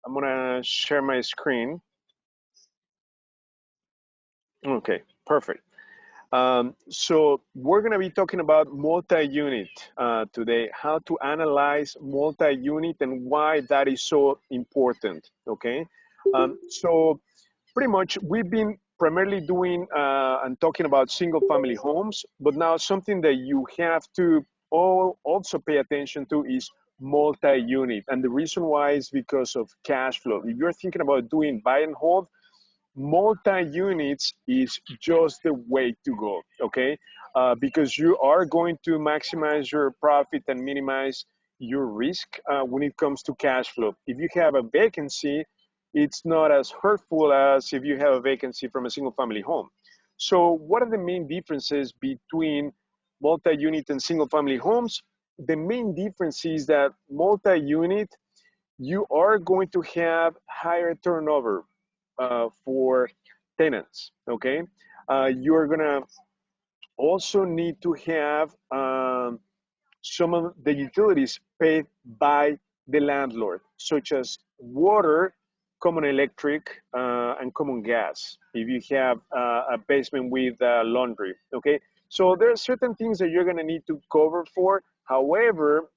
I'm gonna share my screen. Okay, perfect. So we're gonna be talking about multi-unit today, how to analyze multi-unit and why that is so important, okay? So pretty much we've been primarily doing and talking about single family homes, but now something that you have to also pay attention to is multi-unit. And the reason why is because of cash flow. If you're thinking about doing buy and hold, multi-units is just the way to go, okay? Because you are going to maximize your profit and minimize your risk when it comes to cash flow. If you have a vacancy, it's not as hurtful as if you have a vacancy from a single family home. So what are the main differences between multi-unit and single family homes? The main difference is that multi-unit, you are going to have higher turnover for tenants, okay? You're gonna also need to have some of the utilities paid by the landlord, such as water, common electric, and common gas, if you have a basement with laundry, okay? So there are certain things that you're gonna need to cover for. However,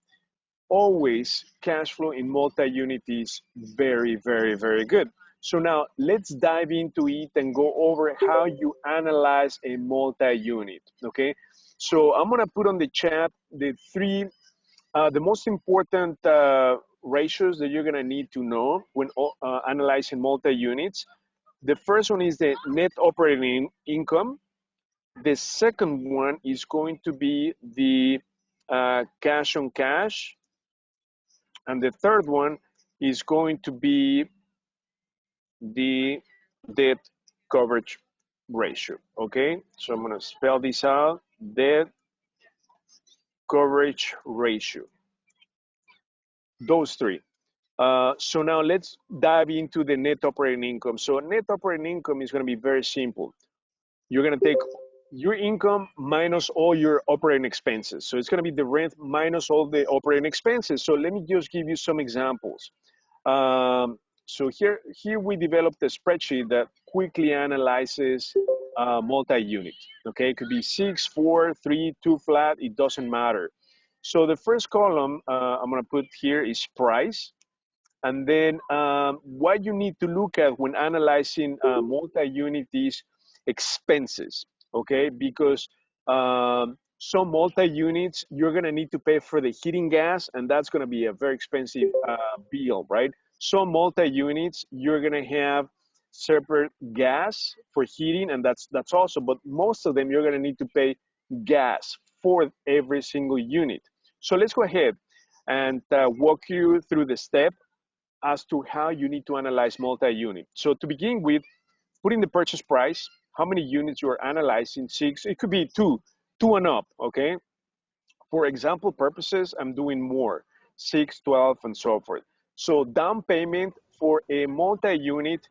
always cash flow in multi-unit is very, very, very good. So now let's dive into it and go over how you analyze a multi-unit, okay? So I'm gonna put on the chat the three, the most important ratios that you're gonna need to know when analyzing multi-units. The first one is the net operating income. The second one is going to be the cash on cash. And the third one is going to be the debt coverage ratio, okay? So I'm gonna spell this out, debt coverage ratio, those three. So now let's dive into the net operating income. So net operating income is gonna be very simple. You're gonna take your income minus all your operating expenses. So it's gonna be the rent minus all the operating expenses. So let me just give you some examples. So here we developed a spreadsheet that quickly analyzes multi-unit. Okay, it could be 6, 4, 3, 2 flat. It doesn't matter. So the first column I'm gonna put here is price, and then what you need to look at when analyzing multi-unit is expenses. Okay, because some multi-units, you're gonna need to pay for the heating gas, and that's gonna be a very expensive bill, right? Some multi-units, you're gonna have separate gas for heating, and that's also, but most of them, you're gonna need to pay gas for every single unit. So let's go ahead and walk you through the step as to how you need to analyze multi-unit. So to begin with, put in the purchase price, how many units you are analyzing, 6, it could be 2, 2 and up, okay? For example purposes, I'm doing more, 6, 12, and so forth. So down payment for a multi-unit,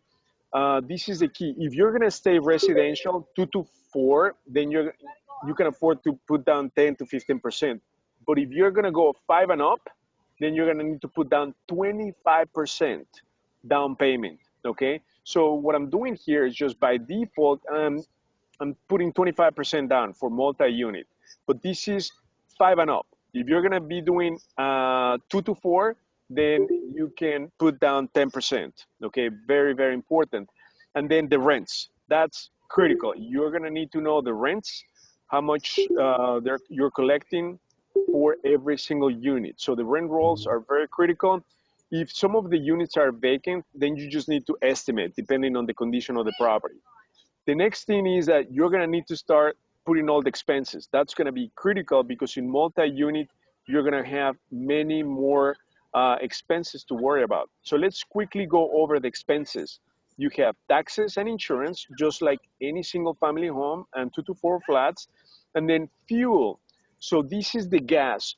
this is the key. If you're gonna stay residential, 2 to 4, then you can afford to put down 10 to 15%. But if you're gonna go 5 and up, then you're gonna need to put down 25% down payment, okay? So what I'm doing here is just by default, I'm putting 25% down for multi-unit, but this is 5 and up. If you're gonna be doing 2 to 4, then you can put down 10%, okay? Very, very important. And then the rents, that's critical. You're gonna need to know the rents, how much you're collecting for every single unit. So the rent rolls are very critical. If some of the units are vacant, then you just need to estimate depending on the condition of the property. The next thing is that you're gonna need to start putting all the expenses. That's gonna be critical because in multi-unit, you're gonna have many more expenses to worry about. So let's quickly go over the expenses. You have taxes and insurance, just like any single family home and 2 to 4 flats, and then fuel. So this is the gas.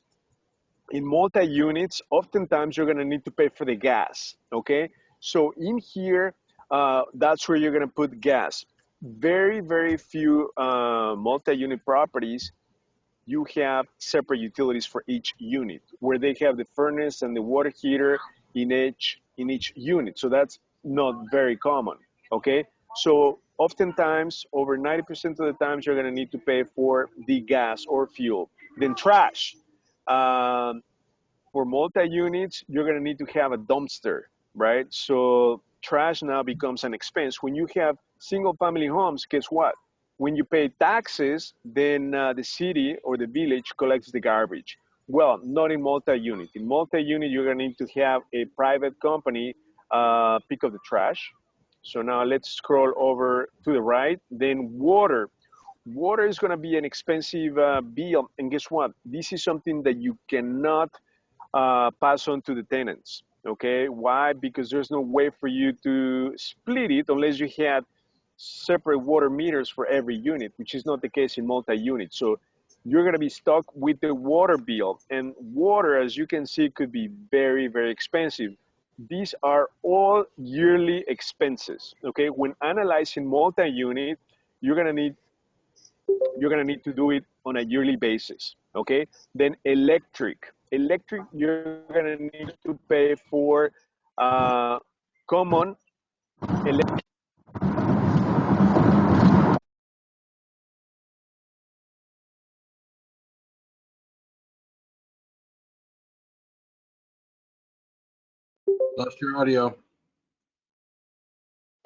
In multi-units, oftentimes you're gonna need to pay for the gas, okay? So in here, that's where you're gonna put gas. Very, very few multi-unit properties, you have separate utilities for each unit, where they have the furnace and the water heater. in each unit. So that's not very common. Okay, so oftentimes over 90% of the times you're going to need to pay for the gas or fuel. Then trash. Um, for multi-units, you're going to need to have a dumpster, right? So trash now becomes an expense. When you have single-family homes, guess what? When you pay taxes, then the city or the village collects the garbage. Well, not in multi-unit. In multi-unit, you're going to need to have a private company pick up the trash. So now let's scroll over to the right. Then water. Water is going to be an expensive bill. And guess what? This is something that you cannot pass on to the tenants. Okay, why? Because there's no way for you to split it unless you had separate water meters for every unit, which is not the case in multi-unit. So you're going to be stuck with the water bill, and water, as you can see, could be very, very expensive. These are all yearly expenses. Okay, when analyzing multi-unit, you're going to need to do it on a yearly basis. Okay, then electric you're going to need to pay for common electric. Lost your audio.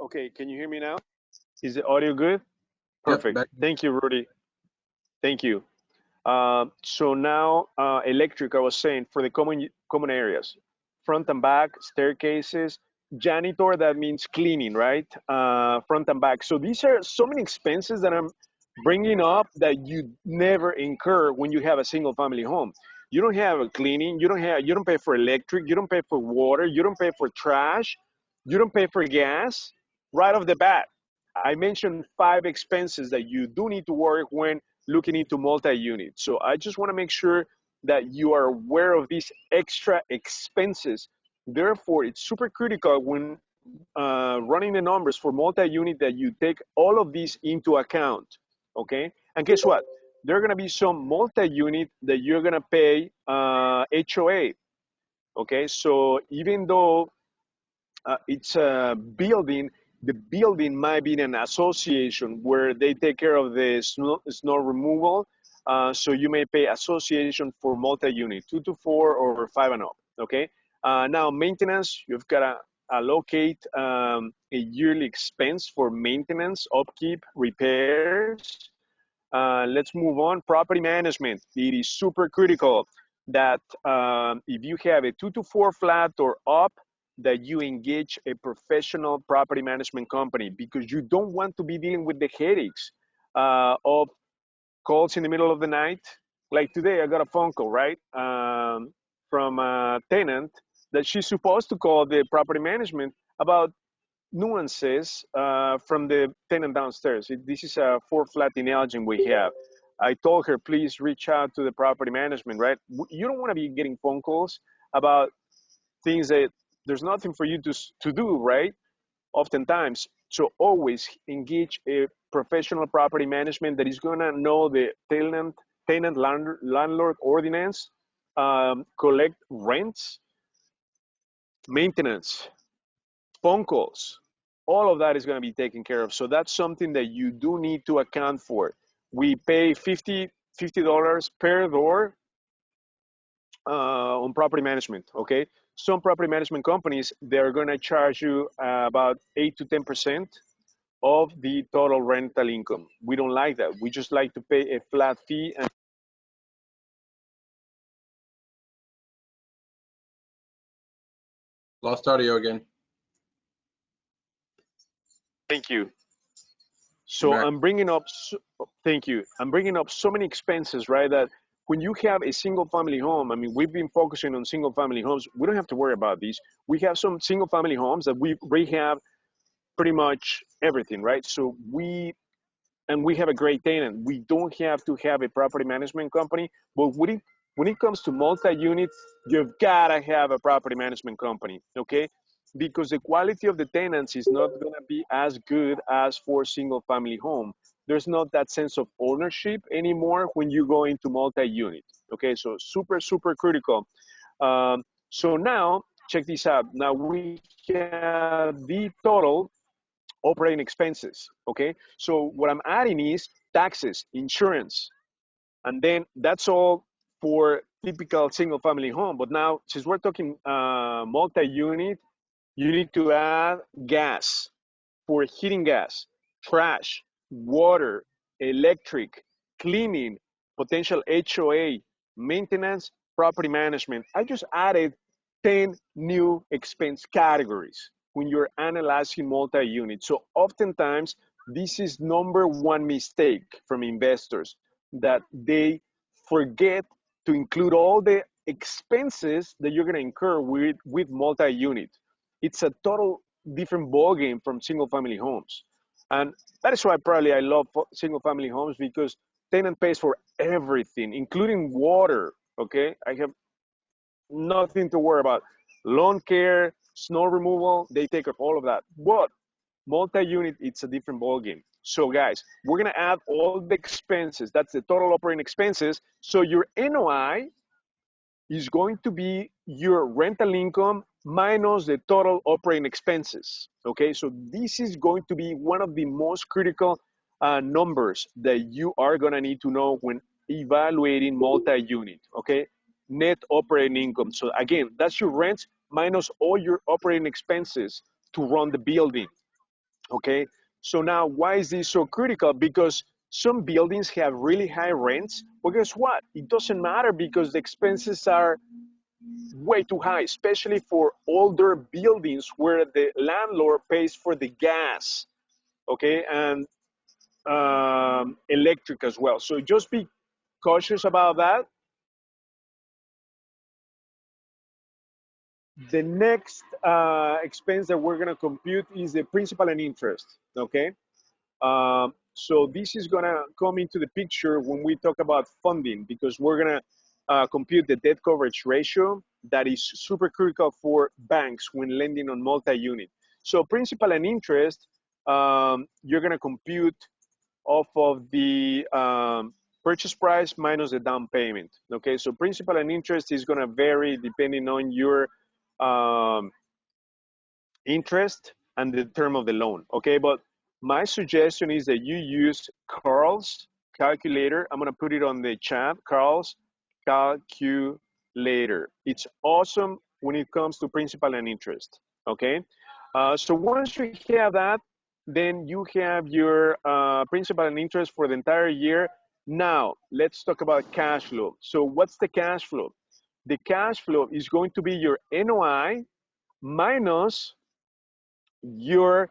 Okay, can you hear me now? Is the audio good? Yep, Perfect. back. Thank you, Rudy. Thank you. So now electric, I was saying, for the common areas, front and back, staircases, janitor, that means cleaning, right? Front and back. So these are so many expenses that I'm bringing up that you never incur when you have a single family home. You don't have a cleaning, you don't pay for electric, you don't pay for water, you don't pay for trash, you don't pay for gas right off the bat. I mentioned 5 expenses that you do need to work when looking into multi-unit. So I just want to make sure that you are aware of these extra expenses. Therefore, it's super critical when running the numbers for multi-unit that you take all of these into account. Okay, and guess what? There are going to be some multi-unit that you're going to pay HOA. Okay, so even though it's a building, the building might be in an association where they take care of the snow removal. So you may pay association for multi-unit, 2 to 4 or 5 and up. Okay. Now maintenance, you've got to allocate a yearly expense for maintenance, upkeep, repairs. Let's move on. Property management. It is super critical that if you have a 2 to 4 flat or up, that you engage a professional property management company, because you don't want to be dealing with the headaches of calls in the middle of the night. Like today, I got a phone call, right, from a tenant that she's supposed to call the property management about nuances from the tenant downstairs. This is a 4 flat in Elgin we have. I told her, please reach out to the property management, right? You don't want to be getting phone calls about things that there's nothing for you to do, right? Oftentimes. So always engage a professional property management that is going to know the tenant landlord ordinance, collect rents, maintenance, phone calls. All of that is going to be taken care of. So that's something that you do need to account for. We pay $50 per door on property management. Okay, some property management companies, they're going to charge you about 8 to 10% of the total rental income. We don't like that. We just like to pay a flat fee. And Lost audio again. thank you. You're So back. I'm bringing up, thank you. I'm bringing up so many expenses, right? That when you have a single family home, I mean, we've been focusing on single family homes. We don't have to worry about these. We have some single family homes that we rehab pretty much everything, right? So we have a great tenant. We don't have to have a property management company, but when it comes to multi-units, you've got to have a property management company, okay? Because the quality of the tenants is not going to be as good as for single family home. There's not that sense of ownership anymore when you go into multi-unit, okay? So super, super critical. So now check this out. Now we have the total operating expenses, okay? So what I'm adding is taxes, insurance, and then that's all for typical single family home. But now, since we're talking multi-unit, you need to add gas, for heating gas, trash, water, electric, cleaning, potential HOA, maintenance, property management. I just added 10 new expense categories when you're analyzing multi-unit. So oftentimes, this is number one mistake from investors, that they forget to include all the expenses that you're going to incur with multi-unit. It's a total different ballgame from single family homes. And that is why probably I love single family homes, because tenant pays for everything, including water. Okay, I have nothing to worry about. Lawn care, snow removal, they take up all of that. But multi-unit, it's a different ballgame. So guys, we're gonna add all the expenses. That's the total operating expenses. So your NOI is going to be your rental income minus the total operating expenses. Okay, so this is going to be one of the most critical numbers that you are going to need to know when evaluating multi-unit. Okay, net operating income. So again, that's your rent minus all your operating expenses to run the building. Okay, so now why is this so critical? Because some buildings have really high rents, but guess what? It doesn't matter, because the expenses are way too high, especially for older buildings where the landlord pays for the gas, okay, and electric as well. So just be cautious about that. The next expense that we're going to compute is the principal and interest, okay? So this is going to come into the picture when we talk about funding, because we're going to compute the debt coverage ratio that is super critical for banks when lending on multi-unit. So principal and interest, you're going to compute off of the purchase price minus the down payment. Okay, so principal and interest is going to vary depending on your um, interest and the term of the loan. Okay, but my suggestion is that you use Carl's calculator. I'm going to put it on the chat. Carl's calculator. It's awesome when it comes to principal and interest. Okay, so once you have that, then you have your principal and interest for the entire year. Now let's talk about cash flow. So what's the cash flow? The cash flow is going to be your NOI minus your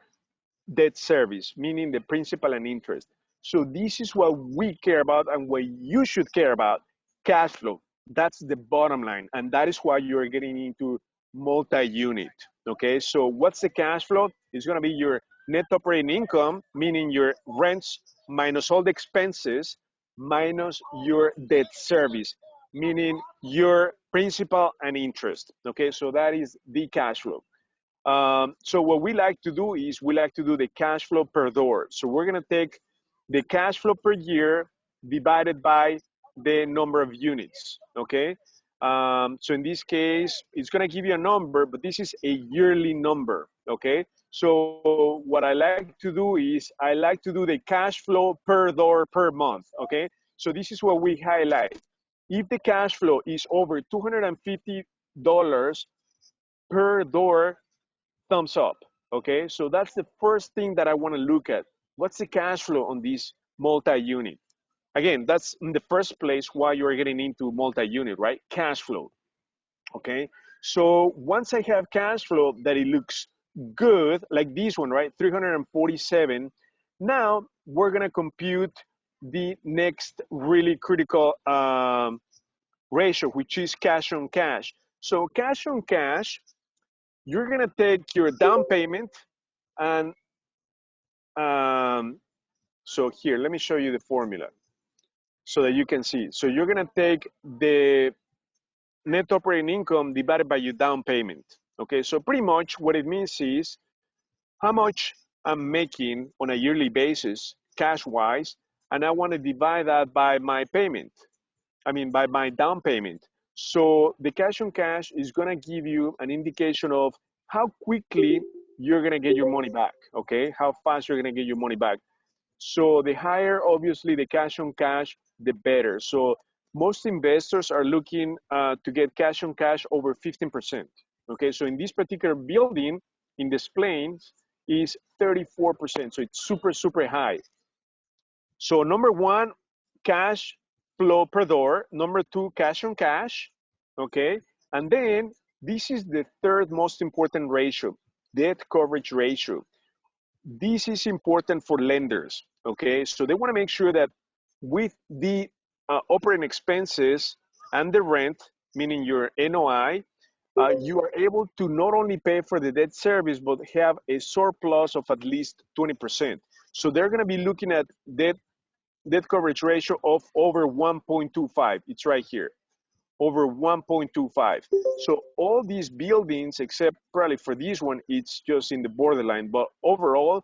debt service, meaning the principal and interest. So this is what we care about and what you should care about, cash flow. That's the bottom line. And that is why you're getting into multi-unit, okay? So what's the cash flow? It's gonna be your net operating income, meaning your rents minus all the expenses, minus your debt service, meaning your principal and interest, okay? So that is the cash flow. So what we like to do is we like to do the cash flow per door. So we're gonna take the cash flow per year divided by the number of units, okay? So in this case, it's gonna give you a number, but this is a yearly number, okay? So what I like to do is I like to do the cash flow per door per month, okay? So this is what we highlight. If the cash flow is over $250 per door, thumbs up. Okay, so that's the first thing that I want to look at. What's the cash flow on this multi-unit? Again, that's in the first place why you're getting into multi-unit, right? Cash flow. Okay, so once I have cash flow that it looks good, like this one, right? 347. Now we're gonna compute the next really critical ratio, which is cash on cash. So cash on cash, you're gonna take your down payment and so here, let me show you the formula so that you can see. So you're gonna take the net operating income divided by your down payment. Okay, so pretty much what it means is how much I'm making on a yearly basis, cash wise, and I wanna divide that by my payment. I mean, by my down payment. So the cash on cash is gonna give you an indication of how quickly you're gonna get your money back, okay? How fast you're gonna get your money back. So the higher, obviously, the cash on cash, the better. So most investors are looking to get cash on cash over 15%. Okay, so in this particular building, in this plains, is 34%. So it's super, super high. So number one, cash flow per door. Number two, cash on cash. Okay, and then this is the third most important ratio, debt coverage ratio. This is important for lenders, okay? So they want to make sure that with the operating expenses and the rent, meaning your NOI, you are able to not only pay for the debt service, but have a surplus of at least 20%. So they're going to be looking at debt coverage ratio of over 1.25. It's right here, over 1.25. So all these buildings, except probably for this one, it's just in the borderline. But overall,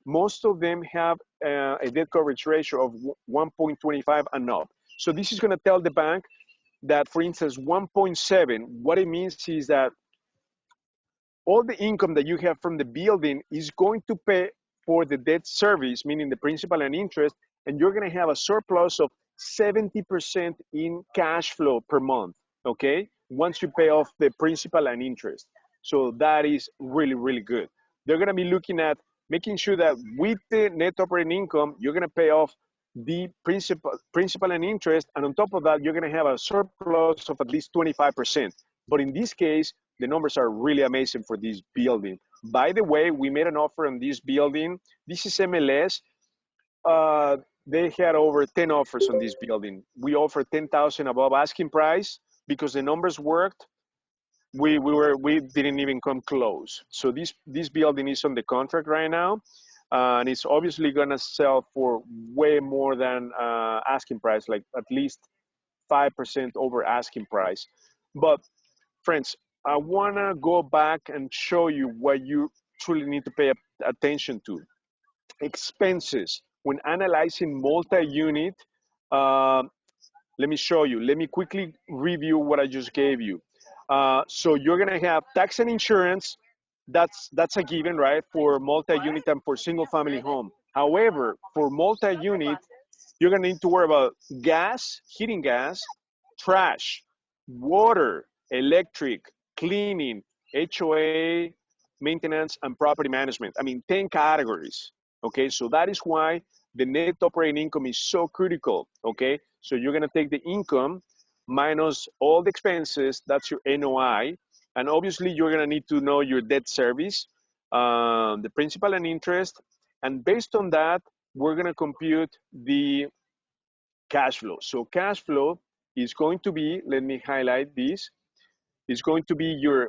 most of them have a debt coverage ratio of 1.25 and up. So this is going to tell the bank that, for instance, 1.7, what it means is that all the income that you have from the building is going to pay for the debt service, meaning the principal and interest, and you're going to have a surplus of 70% in cash flow per month, okay? Once you pay off the principal and interest. So that is really, really good. They're going to be looking at making sure that with the net operating income, you're going to pay off the principal and interest, and on top of that, you're going to have a surplus of at least 25%. But in this case, the numbers are really amazing for this building. By the way, we made an offer on this building. This is MLS. Uh, they had over 10 offers on this building. We offered 10,000 above asking price because the numbers worked. We didn't even come close. So this building is on the contract right now, and it's obviously gonna sell for way more than asking price, like at least 5% over asking price. But friends, I wanna go back and show you what you truly need to pay attention to. Expenses. When analyzing multi-unit, uh, let me show you. Let me quickly review what I just gave you. So you're gonna have tax and insurance. That's a given, right? For multi-unit and for single-family home. However, for multi-unit, you're gonna need to worry about gas, heating gas, trash, water, electric, cleaning, HOA, maintenance, and property management. I mean, 10 categories. Okay, so that is why the net operating income is so critical. Okay, so you're gonna take the income minus all the expenses, that's your NOI, and obviously you're gonna need to know your debt service, the principal and interest, and based on that, we're gonna compute the cash flow. So cash flow is going to be, let me highlight this, is going to be your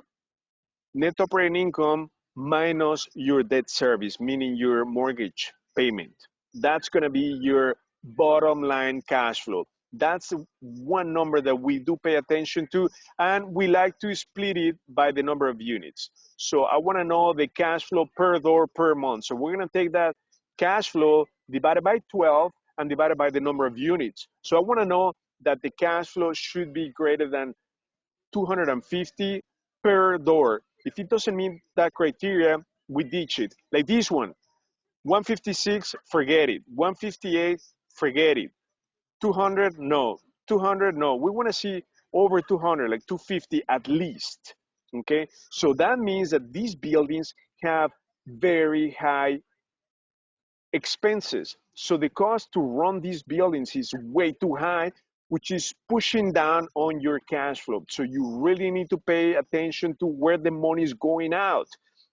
net operating income minus your debt service, meaning your mortgage payment. That's going to be your bottom line cash flow. That's one number that we do pay attention to, and we like to split it by the number of units. So I want to know the cash flow per door per month. So we're going to take that cash flow divided by 12 and divided by the number of units. So I want to know that the cash flow should be greater than 250 per door. If it doesn't meet that criteria, we ditch it. Like this one, 156, forget it. 158, forget it. 200, no. 200, no. We want to see over 200, like 250 at least. Okay, so that means that these buildings have very high expenses. So the cost to run these buildings is way too high, which is pushing down on your cash flow. So you really need to pay attention to where the money is going out,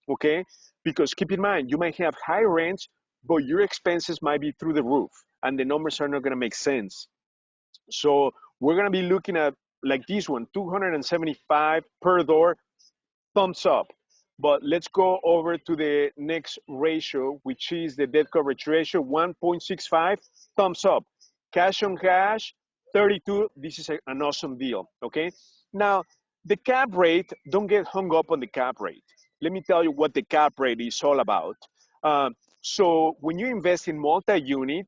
okay? Because keep in mind, you might have high rents, but your expenses might be through the roof, and the numbers are not gonna make sense. So we're gonna be looking at like this one, 275 per door, thumbs up. But let's go over to the next ratio, which is the debt coverage ratio, 1.65, thumbs up. Cash on cash, 32, this is an awesome deal, okay? Now, the cap rate, don't get hung up on the cap rate. Let me tell you what the cap rate is all about. So when you invest in multi-unit,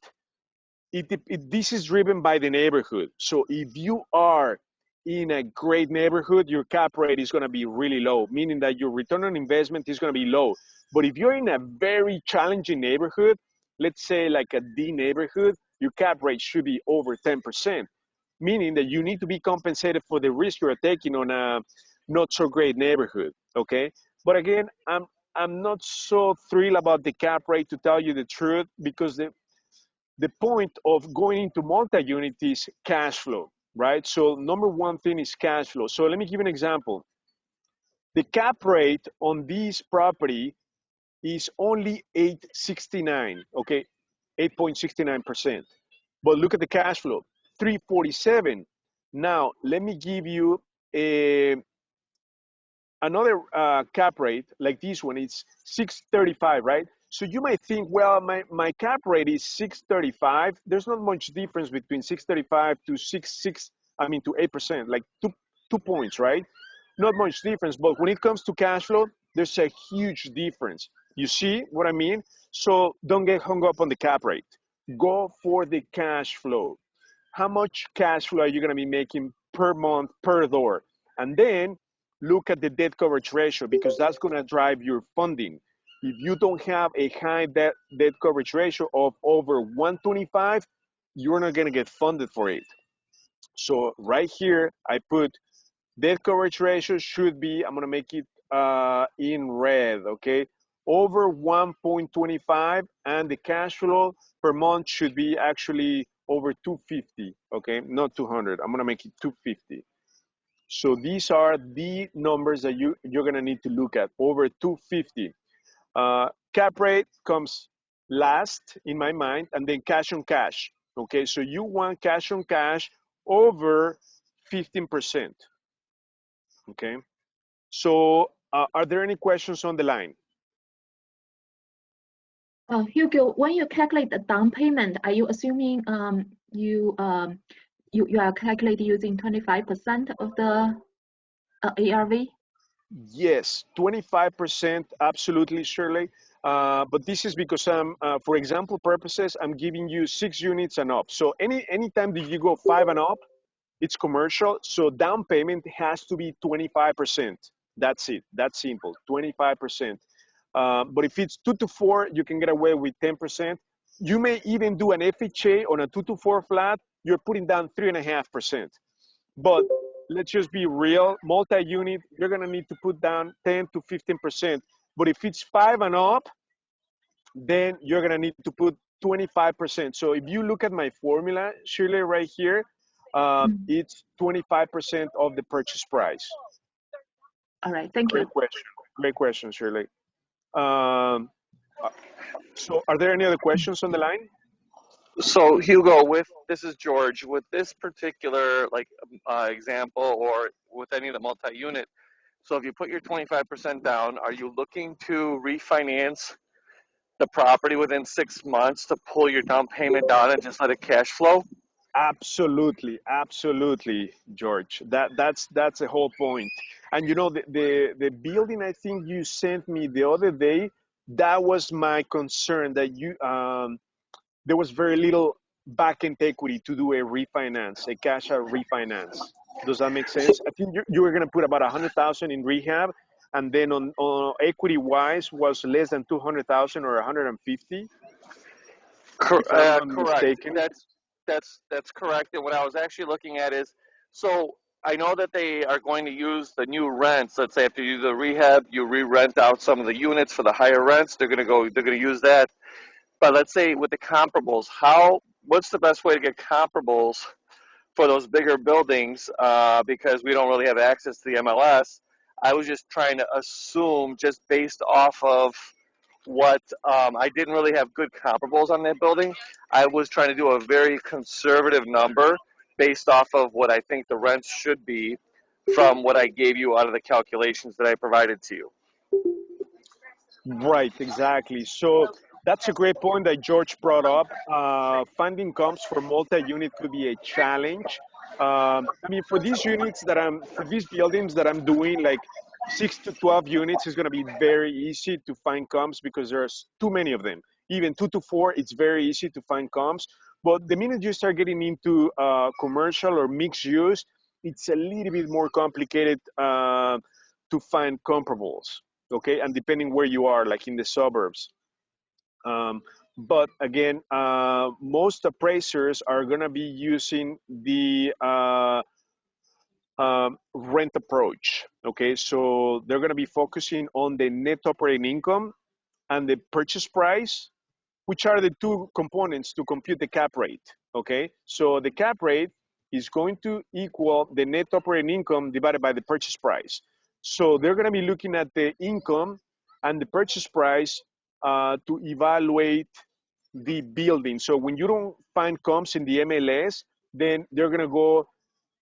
this is driven by the neighborhood. So if you are in a great neighborhood, your cap rate is going to be really low, meaning that your return on investment is going to be low. But if you're in a very challenging neighborhood, let's say like a D neighborhood, your cap rate should be over 10%, meaning that you need to be compensated for the risk you're taking on a not so great neighborhood. Okay. But again, I'm not so thrilled about the cap rate, to tell you the truth, because the point of going into multi-unit is cash flow, right? So number one thing is cash flow. So let me give you an example. The cap rate on this property is only 869, okay, 8.69%. But look at the cash flow, 347. Now, let me give you a another cap rate like this one. It's 635, right? So you might think, well, my cap rate is 635. There's not much difference between 635 to 8%, like two points, right? Not much difference. But when it comes to cash flow, there's a huge difference. You see what I mean? So don't get hung up on the cap rate. Go for the cash flow. How much cash flow are you going to be making per month per door? And then look at the debt coverage ratio, because that's going to drive your funding. If you don't have a high debt coverage ratio of over 125, you're not going to get funded for it. So right here, I put debt coverage ratio should be, I'm going to make it in red, okay? Over 1.25, and the cash flow per month should be actually over 250, okay? Not 200. I'm going to make it 250. So these are the numbers that you're going to need to look at, over 250. Cap rate comes last in my mind, and then cash on cash, okay? So you want cash on cash over 15%, okay? So are there any questions on the line? Hugo, when you calculate the down payment, are you assuming you are calculating using 25% of the ARV? Yes, 25%, absolutely, Shirley. But this is because for example purposes, I'm giving you 6 units and up. So anytime that you go 5 and up, it's commercial. So down payment has to be 25%. That's it. That's simple, 25%. But if it's 2 to 4, you can get away with 10%. You may even do an FHA on a 2 to 4 flat. You're putting down 3.5%. But let's just be real, multi-unit, you're gonna need to put down 10 to 15%. But if it's 5 and up, then you're gonna need to put 25%. So if you look at my formula, Shirley, right here, it's 25% of the purchase price. All right, thank you. Great question, Shirley. So are there any other questions on the line? So Hugo, this is George. With this particular example, or with any of the multi-unit, so if you put your 25% down, are you looking to refinance the property within 6 months to pull your down payment down and just let it cash flow? Absolutely, absolutely, George. That's the whole point. And you know, the building I think you sent me the other day, that was my concern, that there was very little back-end equity to do a refinance, a cash out refinance. Does that make sense? I think you were going to put about 100,000 in rehab, and then on equity wise was less than 200,000 or 150, if I'm not Correct. mistaken. That's correct. And what I was actually looking at is, so I know that they are going to use the new rents. Let's say after you do the rehab, you re-rent out some of the units for the higher rents. They're going to use that. But let's say with the comparables, what's the best way to get comparables for those bigger buildings? Because we don't really have access to the MLS. I was just trying to assume, just based off of what I didn't really have good comparables on that building. I was trying to do a very conservative number based off of what I think the rents should be from what I gave you out of the calculations that I provided to you. Right, exactly. So that's a great point that George brought up. Finding comps for multi-unit could be a challenge. I mean, for these buildings that I'm doing, like 6 to 12 units is going to be very easy to find comps because there's too many of them. Even 2 to 4, it's very easy to find comps. But the minute you start getting into commercial or mixed use, it's a little bit more complicated to find comparables, okay? And depending where you are, like in the suburbs. But again, most appraisers are going to be using the rent approach, okay? So they're going to be focusing on the net operating income and the purchase price, which are the two components to compute the cap rate, okay? So the cap rate is going to equal the net operating income divided by the purchase price. So they're gonna be looking at the income and the purchase price to evaluate the building. So when you don't find comps in the MLS, then they're gonna go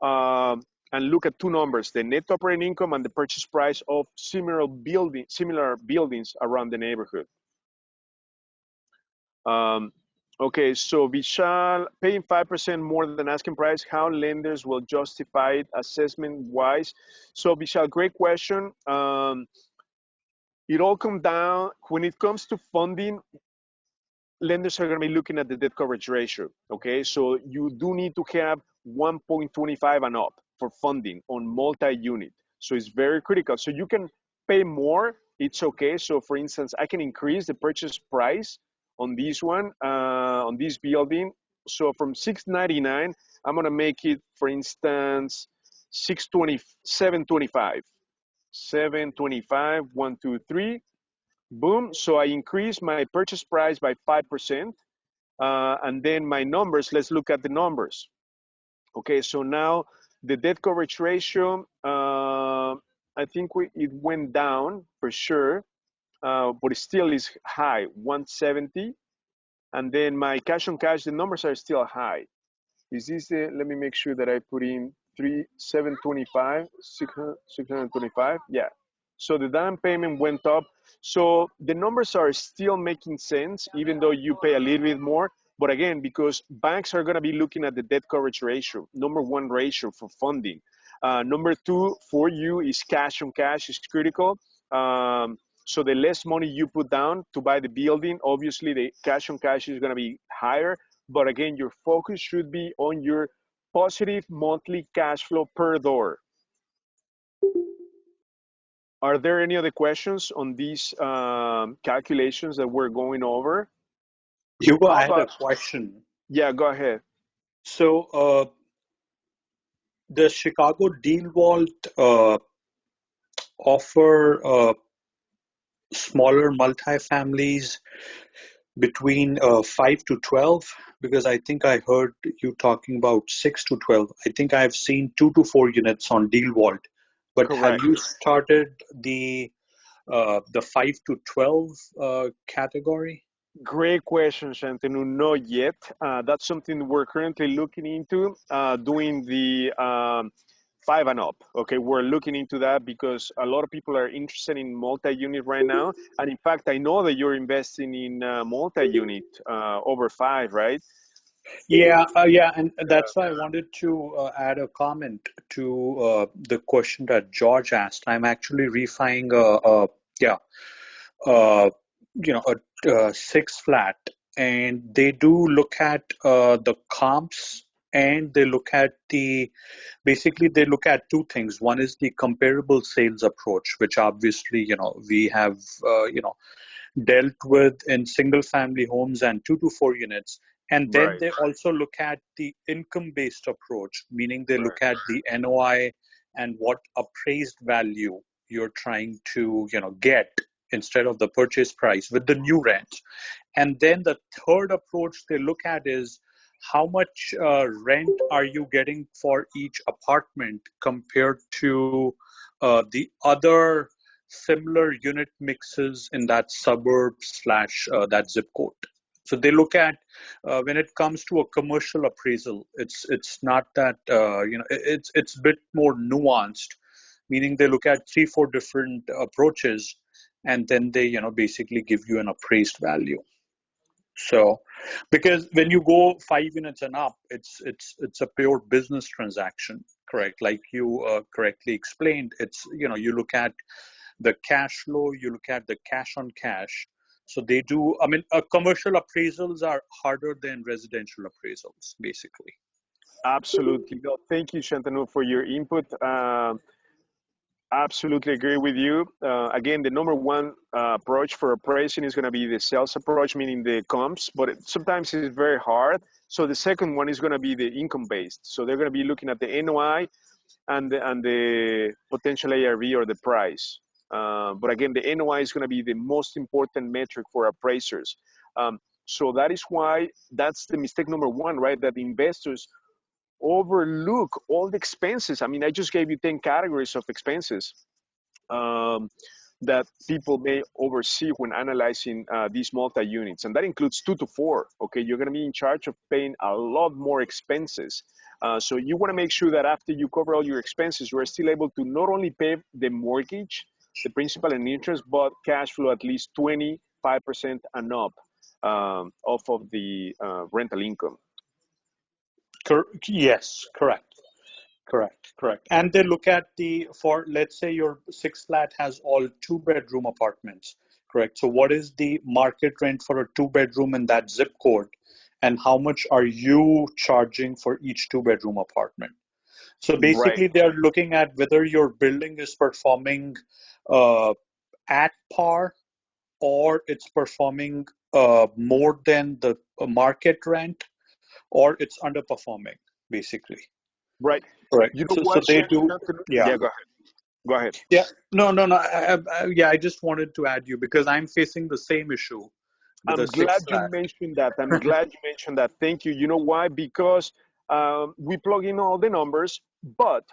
and look at two numbers, the net operating income and the purchase price of similar buildings around the neighborhood. Okay, so Vishal, paying 5% more than asking price, how lenders will justify it assessment-wise? So Vishal, great question. It all comes down, when it comes to funding, lenders are going to be looking at the debt coverage ratio, okay? So you do need to have 1.25 and up for funding on multi-unit. So it's very critical. So you can pay more, it's okay. So for instance, I can increase the purchase price on this one, on this building. So from 699, I'm going to make it, for instance, 620, 725, 725, 1, 2, 3. Boom. So I increase my purchase price by 5%. And then my numbers, let's look at the numbers. Okay, so now the debt coverage ratio, I think it went down for sure, but it still is high, 170. And then my cash on cash, the numbers are still high. Is this let me make sure that I put in 725, 625, yeah. So the down payment went up. So the numbers are still making sense, even though you pay a little bit more. But again, because banks are going to be looking at the debt coverage ratio, number one ratio for funding. Number two for you is cash on cash is critical. So the less money you put down to buy the building, obviously the cash on cash is going to be higher. But again, your focus should be on your positive monthly cash flow per door. Are there any other questions on these calculations that we're going over? Hugo, How I had a about, question. yeah, go ahead. So, the Chicago DealVault offer smaller multifamilies between 5 to 12? Because I think I heard you talking about 6 to 12. I think I've seen 2 to 4 units on DealVault. But Correct. have you started the 5 to 12 category? Great question, Shantanu. Not yet. That's something we're currently looking into, doing the 5 and up. Okay, we're looking into that because a lot of people are interested in multi-unit right now. And in fact, I know that you're investing in multi-unit over 5, right? Yeah, and that's why I wanted to add a comment to the question that George asked. I'm actually refining uh, a 6 flat, and they do look at the comps, and they look at basically they look at two things. One is the comparable sales approach, which obviously we have dealt with in single family homes and 2 to 4 units. And then Right. they also look at the income based approach, meaning they Right. look at the NOI and what appraised value you're trying to get instead of the purchase price with the new rent. And then the third approach they look at is how much rent are you getting for each apartment compared to the other similar unit mixes in that suburb slash that zip code. So they look at when it comes to a commercial appraisal, it's not that it's a bit more nuanced, meaning they look at 3-4 different approaches, and then they basically give you an appraised value. So, because when you go 5 units and up, it's a pure business transaction, correct? Like you correctly explained, it's you look at the cash flow, you look at the cash on cash. So they do. I mean, commercial appraisals are harder than residential appraisals, basically. Absolutely. No, thank you, Shantanu, for your input. Absolutely agree with you. Again, the number one approach for appraising is going to be the sales approach, meaning the comps, but sometimes it's very hard. So the second one is going to be the income based. So they're going to be looking at the NOI and the potential ARV or the price. But again, the NOI is going to be the most important metric for appraisers. So that is why that's the mistake number one, right? That investors overlook all the expenses. I mean, I just gave you 10 categories of expenses um, that people may oversee when analyzing these multi-units, and that includes 2 to 4. Okay, you're going to be in charge of paying a lot more expenses. So you want to make sure that after you cover all your expenses, you are still able to not only pay the mortgage, the principal and interest, but cash flow at least 25% and up off of the rental income. Yes, correct. And they look at for let's say your 6 flat has all 2 bedroom apartments, correct? So what is the market rent for a 2 bedroom in that zip code, and how much are you charging for each 2 bedroom apartment? So Right. basically, they are looking at whether your building is performing uh, at par, or it's performing more than the market rent, or it's underperforming, basically. Right. Correct. You know So what, they do, Shantanu? yeah. Yeah, go ahead. Go ahead. Yeah, no. Yeah, I just wanted to add you because I'm facing the same issue with a I'm six glad you flat. mentioned that. I'm glad you mentioned that. Thank you. You know why? Because we plug in all the numbers, but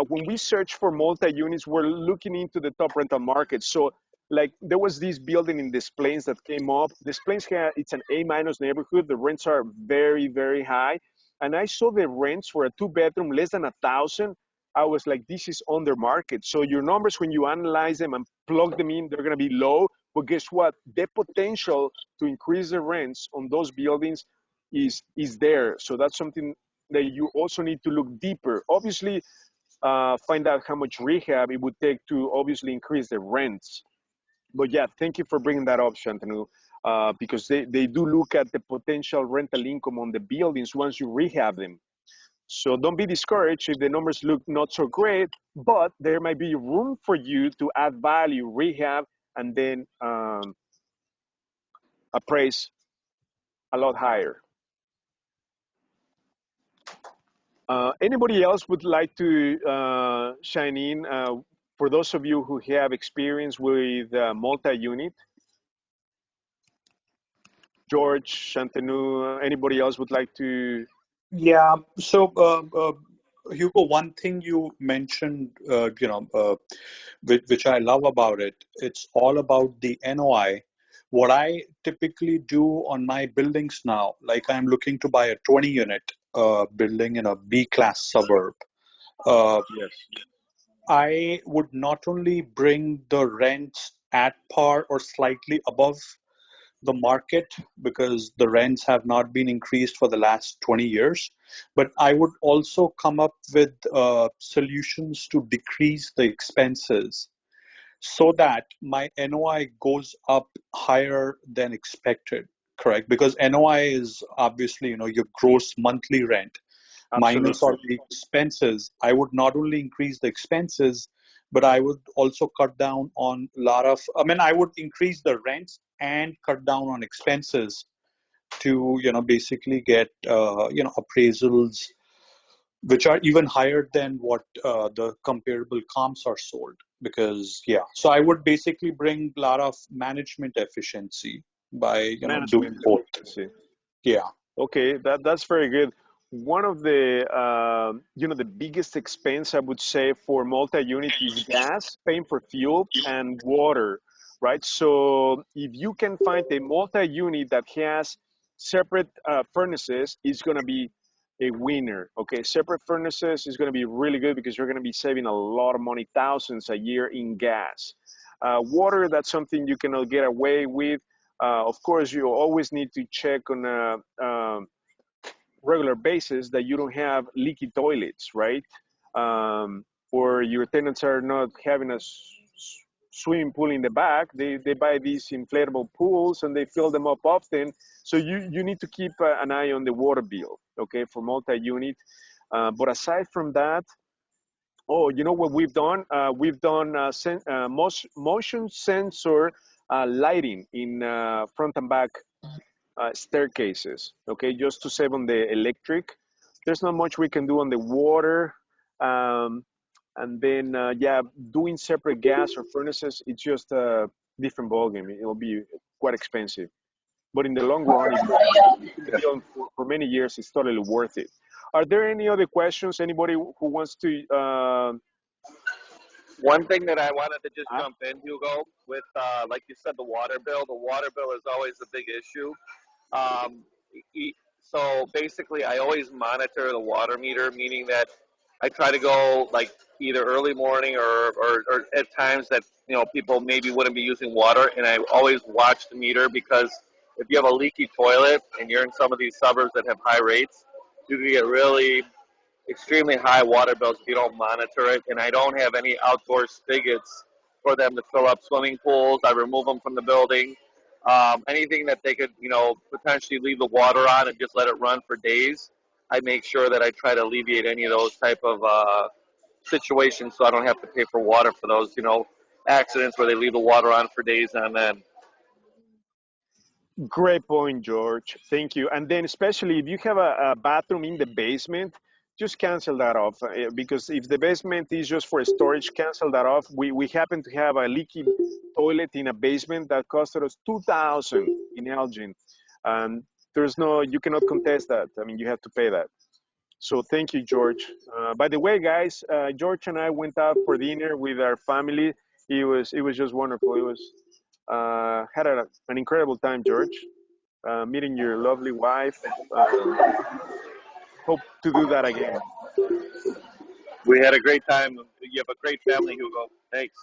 when we search for multi-units, we're looking into the top rental market. So, like, there was this building in Des Plaines that came up. Des Plaines, it's an A- neighborhood. The rents are very, very high. And I saw the rents for a 2 bedroom less than 1,000. I was like, this is under market. So your numbers, when you analyze them and plug them in, they're going to be low. But guess what? The potential to increase the rents on those buildings is there. So that's something that you also need to look deeper. Obviously, find out how much rehab it would take to obviously increase the rents. But yeah, thank you for bringing that up, Shantanu, because they do look at the potential rental income on the buildings once you rehab them. So don't be discouraged if the numbers look not so great, but there might be room for you to add value, rehab, and then appraise a lot higher. Anybody else would like to shine in? For those of you who have experience with multi-unit, George, Shantanu, anybody else would like to? Yeah. So, Hugo, one thing you mentioned, which I love about it, it's all about the NOI. What I typically do on my buildings now, like I'm looking to buy a 20 unit building in a B class suburb. Uh, Yes. I would not only bring the rents at par or slightly above the market because the rents have not been increased for the last 20 years, but I would also come up with solutions to decrease the expenses so that my NOI goes up higher than expected, correct? Because NOI is obviously, your gross monthly rent minus Absolutely. all the expenses. I would not only increase the expenses, but I would also cut down on a lot of, I would increase the rents and cut down on expenses to, basically get, appraisals which are even higher than what the comparable comps are sold. Because, yeah, so I would basically bring a lot of management efficiency by, doing Management both. efficiency. Yeah. Okay, that's very good. One of the the biggest expense I would say for multi-unit is gas, paying for fuel and water, right? So if you can find a multi-unit that has separate furnaces, it's gonna be a winner. Okay, separate furnaces is gonna be really good because you're gonna be saving a lot of money, thousands a year in gas. Water, that's something you cannot get away with. Of course, you always need to check on a regular basis that you don't have leaky toilets, right? Or your tenants are not having a swimming pool in the back. They buy these inflatable pools and they fill them up often. So you need to keep an eye on the water bill. okay, for multi-unit. But aside from that, oh, you know what we've done? We've done motion sensor lighting in front and back staircases, okay, just to save on the electric. There's not much we can do on the water. Um, and then, yeah, doing separate gas or furnaces, it's just a different ballgame. It'll be quite expensive. But in the long run, if you've been dealing for many years, it's totally worth it. Are there any other questions? Anybody who wants to? One thing that I wanted to just jump in, Hugo, with like you said, the water bill. The water bill is always a big issue. Um, so basically, I always monitor the water meter, meaning that I try to go like either early morning or at times that people maybe wouldn't be using water, and I always watch the meter because if you have a leaky toilet and you're in some of these suburbs that have high rates, you can get really extremely high water bills if you don't monitor it. And I don't have any outdoor spigots for them to fill up swimming pools. I remove them from the building. Anything that they could, potentially leave the water on and just let it run for days. I make sure that I try to alleviate any of those type of situations, so I don't have to pay for water for those, accidents where they leave the water on for days on end. Great point, George. Thank you. And then, especially if you have a bathroom in the basement, just cancel that off because if the basement is just for storage, cancel that off. We happen to have a leaky toilet in a basement that costed us $2,000 in Elgin, and you cannot contest that. I mean, you have to pay that. So thank you, George. By the way, guys, George and I went out for dinner with our family. It was just wonderful. It was had an incredible time, George. Meeting your lovely wife. Hope to do that again. We had a great time. You have a great family, Hugo. Thanks.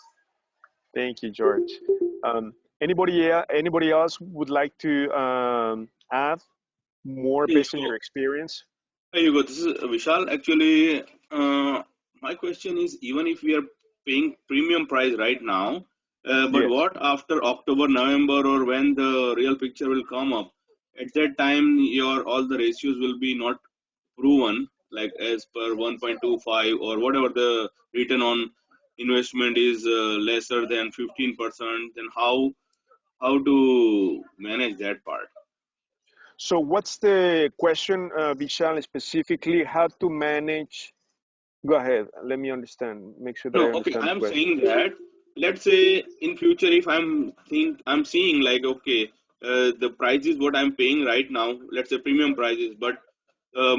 Thank you, George. Anybody else would like to add more Hey, based on Hugo. your experience? Hey, Hugo. This is Vishal. Actually, my question is, even if we are paying premium price right now, but Yes. what after October, November, or when the real picture will come up? At that time, all the ratios will be not proven, like as per 1.25 or whatever the return on investment is lesser than 15%. Then how to manage that part? So what's the question, Vishal, specifically? How to manage? Go ahead. Let me understand. Make sure that No, I okay, understand the I'm question. saying that let's say in future if I'm seeing like okay, the prices what I'm paying right now, let's say premium prices, but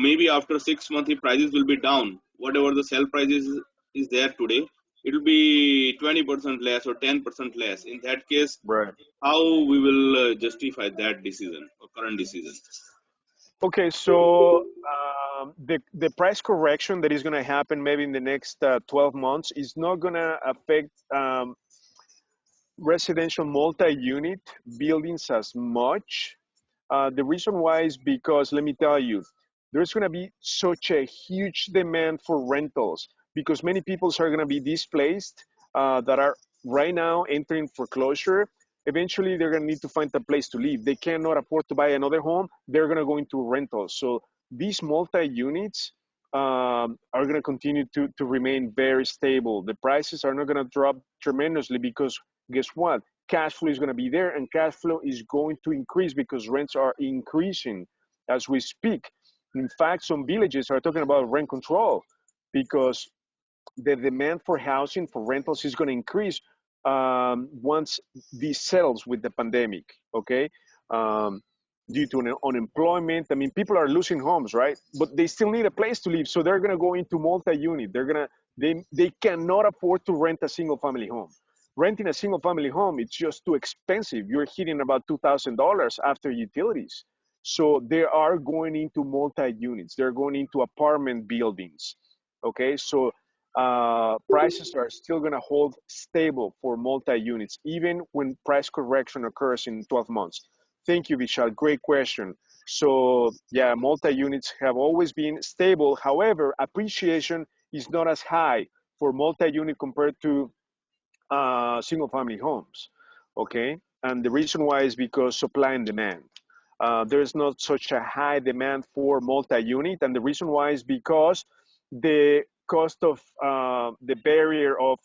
maybe after 6 months the prices will be down. Whatever the sell prices is there today, it will be 20% less or 10% less. In that case, Right. how we will justify that decision or current decision? Okay, so the price correction that is going to happen maybe in the next 12 months is not going to affect residential multi-unit buildings as much. The reason why is because, let me tell you, there's going to be such a huge demand for rentals because many people are going to be displaced that are right now entering foreclosure. Eventually, they're going to need to find a place to live. They cannot afford to buy another home. They're going to go into rentals. So these multi-units are going to continue to remain very stable. The prices are not going to drop tremendously because guess what? Cash flow is going to be there and cash flow is going to increase because rents are increasing as we speak. In fact, some villages are talking about rent control because the demand for housing for rentals is going to increase once this settles with the pandemic, okay? Um, Due to unemployment, I mean, people are losing homes, right? But they still need a place to live, so they're going to go into multi-unit. They cannot afford to rent a single family home. Renting a single family home, it's just too expensive. You're hitting about $2,000 after utilities. So they are going into multi-units. They're going into apartment buildings. Okay, so prices are still going to hold stable for multi-units, even when price correction occurs in 12 months. Thank you, Vishal. Great question. So yeah, multi-units have always been stable. However, appreciation is not as high for multi-unit compared to single family homes, okay? And the reason why is because supply and demand. there's not such a high demand for multi-unit, and the reason why is because the cost of the barrier of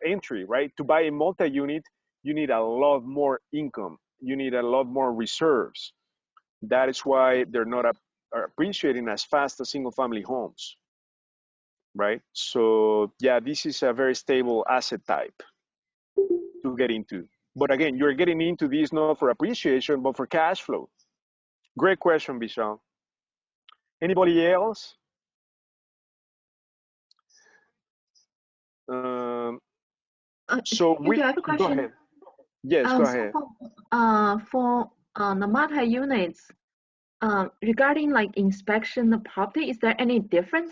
entry, right? To buy a multi-unit, you need a lot more income. You need a lot more reserves. That is why they're not appreciating as fast as single-family homes, right? So yeah, this is a very stable asset type to get into. But again, you're getting into this not for appreciation, but for cash flow. Great question, Vishal. Anybody else? Um, so I have a go question. ahead. Yes, go ahead. For the multi-units, regarding like inspection the property, is there any difference?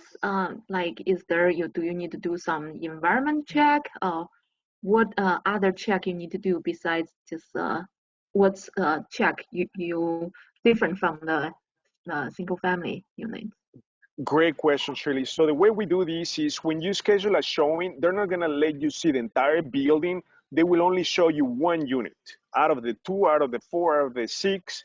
Like, do you need to do some environment check, or what other check you need to do besides just what's check you different from the single family unit? Great question, Shirley. So the way we do this is when you schedule a showing, they're not gonna let you see the entire building. They will only show you one unit out of the two, out of the four, out of the six,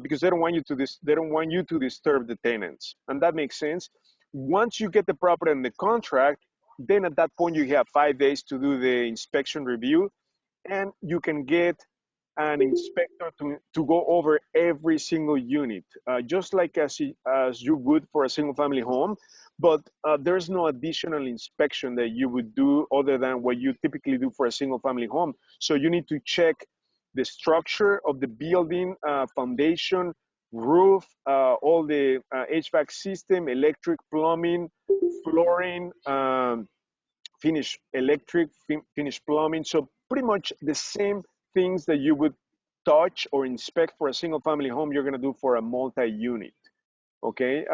because they don't want you to they don't want you to disturb the tenants, and that makes sense. Once you get the property and the contract, then at that point you have 5 days to do the inspection review, and you can get an inspector to go over every single unit, just like as you would for a single family home. But there's no additional inspection that you would do other than what you typically do for a single family home. So you need to check the structure of the building, foundation, roof, all the HVAC system, electric, plumbing, flooring, finish electric, finish plumbing. So pretty much the same things that you would touch or inspect for a single family home, you're gonna do for a multi-unit, okay?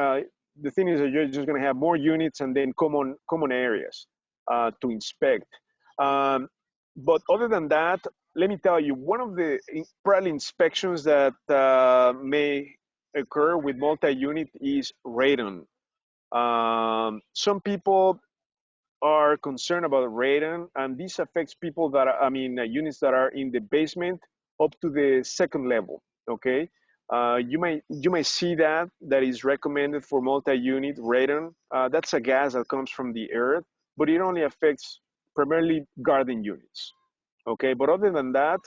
The thing is that you're just gonna have more units and then common areas to inspect. But other than that, let me tell you, one of the probably inspections that may occur with multi-unit is radon. Some people are concerned about radon, and this affects people that are, units that are in the basement up to the second level. Okay, you might see that is recommended for multi-unit radon. That's a gas that comes from the earth, but it only affects primarily garden units. Okay, but other than that,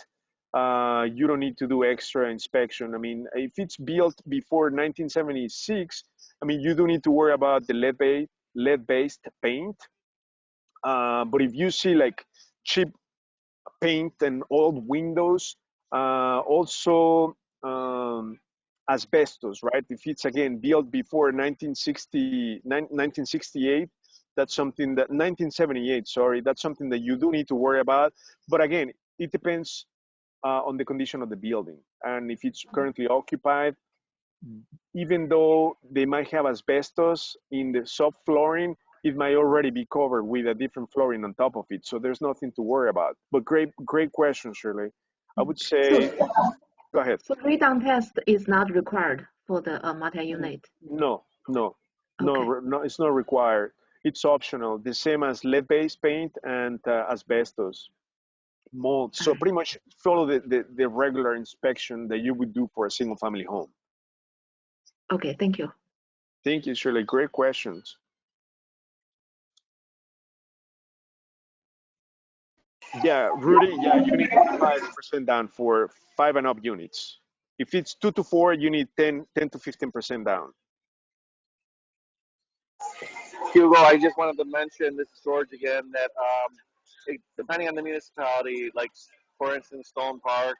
you don't need to do extra inspection. I mean, if it's built before 1976, you do need to worry about the lead-based paint. But if you see like cheap paint and old windows, also asbestos, right? If it's again built before 1968, that's something that 1978, sorry, that's something that you do need to worry about. But again, it depends on the condition of the building, and if it's currently occupied, even though they might have asbestos in the subflooring, it might already be covered with a different flooring on top of it. So there's nothing to worry about. But great question, Shirley. I would say, go ahead. So radon test is not required for the multi-unit. No, Okay. no, it's not required. It's optional, the same as lead-based paint and asbestos, mold. So pretty much follow the regular inspection that you would do for a single family home. Okay, thank you. Thank you, Shirley. Great questions. Yeah, Rudy, yeah, you need 5% down for 5 and up units. If it's 2 to 4, you need 10 to 15% down. Hugo, I just wanted to mention, this is George again, that depending on the municipality, like for instance, Stone Park,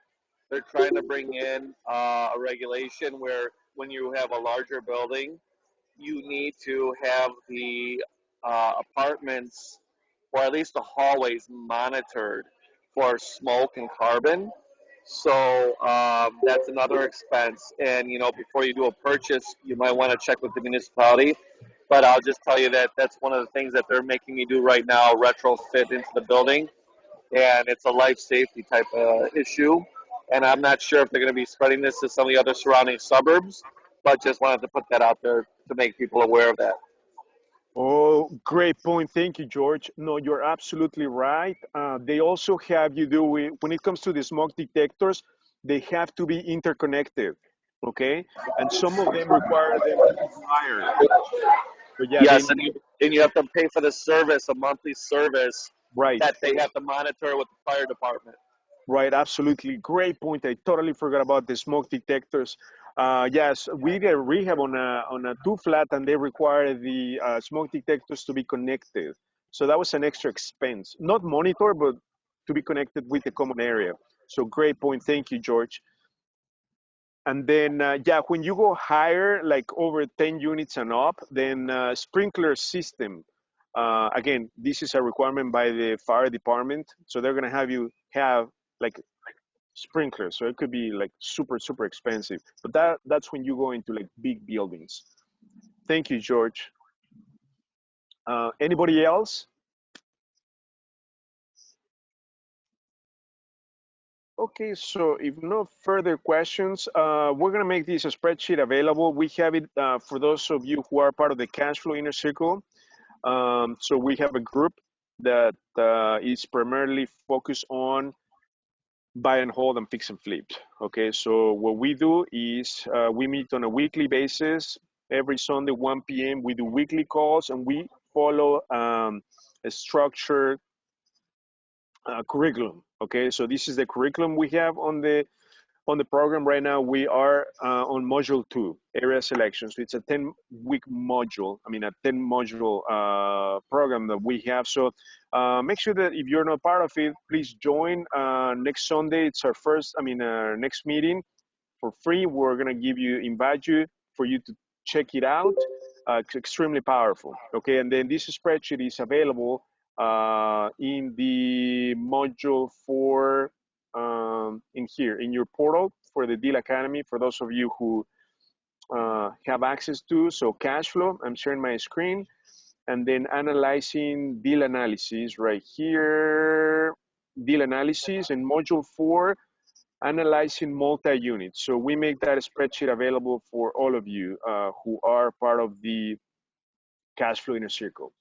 they're trying to bring in a regulation where when you have a larger building, you need to have the apartments, or at least the hallways, monitored for smoke and carbon. So that's another expense. And before you do a purchase, you might want to check with the municipality. But I'll just tell you that that's one of the things that they're making me do right now, retrofit into the building, and it's a life safety type of issue. And I'm not sure if they're going to be spreading this to some of the other surrounding suburbs, but just wanted to put that out there to make people aware of that. Oh, great point. Thank you, George. No, you're absolutely right. They also have you do with, when it comes to the smoke detectors, they have to be interconnected. okay? And some of them require them to be fired. So yeah, they Yes, and you have to pay for the service, a monthly service right. that they have to monitor with the fire department. Right, absolutely. Great point. I totally forgot about the smoke detectors. Yes, we get rehab on a two flat, and they require the smoke detectors to be connected. So that was an extra expense, not monitor, but to be connected with the common area. So great point. Thank you, George. And then, yeah, when you go higher, like over 10 units and up, then sprinkler system. Again, this is a requirement by the fire department. So they're going to have you have like sprinklers. So it could be like super, super expensive. But that's when you go into like big buildings. Thank you, George. Anybody else? Okay, so if no further questions, we're gonna make this a spreadsheet available. We have it for those of you who are part of the cash flow inner circle. So we have a group that is primarily focused on buy and hold and fix and flip. Okay, so what we do is we meet on a weekly basis. Every Sunday, 1 p.m., we do weekly calls and we follow a structured curriculum. Okay, so this is the curriculum we have on the program right now. We are on module 2, area selection. So it's a 10-week module. I mean, a 10-module program that we have. So make sure that if you're not part of it, please join. Next Sunday, it's our next meeting for free. We're gonna invite you for you to check it out. It's extremely powerful. Okay, and then this spreadsheet is available in the module for in here in your portal for the Deal Academy. For those of you who have access to, so cash flow. I'm sharing my screen, and then analyzing deal analysis right here. Deal analysis in module 4, analyzing multi-units. So we make that spreadsheet available for all of you who are part of the cash flow inner circle.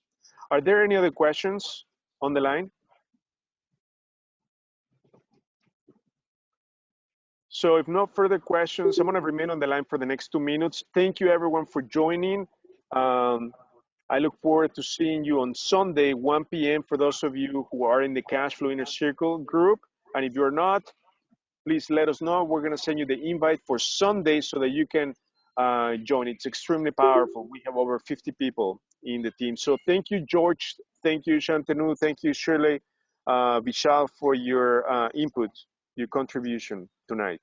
Are there any other questions on the line? So if no further questions, I'm going to remain on the line for the next 2 minutes. Thank you everyone for joining. I look forward to seeing you on Sunday, 1 p.m. for those of you who are in the cash flow inner circle group. And if you're not, please let us know. We're going to send you the invite for Sunday so that you can join. It's extremely powerful. We have over 50 people in the team. So thank you, George. Thank you, Shantanu. Thank you, Shirley, Vishal, for your input, your contribution tonight.